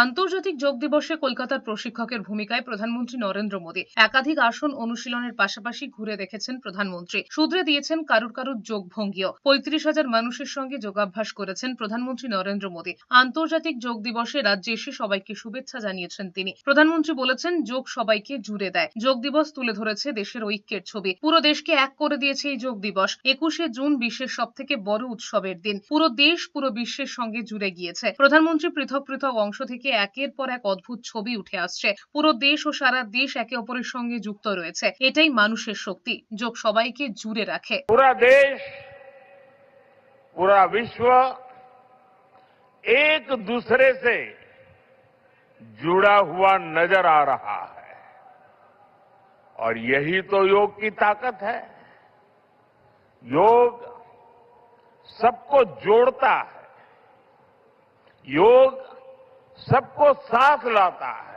আন্তর্জাতিক যোগ দিবসে কলকাতার প্রশিক্ষকের ভূমিকায় প্রধানমন্ত্রী নরেন্দ্র মোদী একাধিক আসন অনুশীলনের পাশাপাশি ঘুরে দেখেছেন প্রধানমন্ত্রী। শুধরে দিয়েছেন কারুর যোগ ভঙ্গিও। ৩৫,০০০ মানুষের সঙ্গে যোগাভ্যাস করেছেন প্রধানমন্ত্রী নরেন্দ্র মোদী। আন্তর্জাতিক যোগ দিবসে রাজ্যে এসে সবাইকে শুভেচ্ছা জানিয়েছেন তিনি। প্রধানমন্ত্রী বলেছেন, যোগ সবাইকে জুড়ে দেয়। যোগ দিবস তুলে ধরেছে দেশের ঐক্যের ছবি। পুরো দেশকে এক করে দিয়েছে এই যোগ দিবস। ২১শে জুন বিশ্বের সবথেকে বড় উৎসবের দিন। পুরো দেশ পুরো বিশ্বের সঙ্গে জুড়ে গিয়েছে। প্রধানমন্ত্রী পৃথক পৃথক অংশ থেকে একের পর এক অদ্ভুত ছবি উঠে আসছে। পুরো দেশ ও সারা দেশ একে অপরের সঙ্গে যুক্ত রয়েছে। এটাই মানুষের শক্তি। যোগ সবাইকে জুড়ে রাখে। पूरा देश, पूरा विश्व एक दूसरे से जुड़ा हुआ नजर आ रहा है और यही तो योग की ताकत है। योग सबको जोड़ता है, योग सबको साथ लाता है।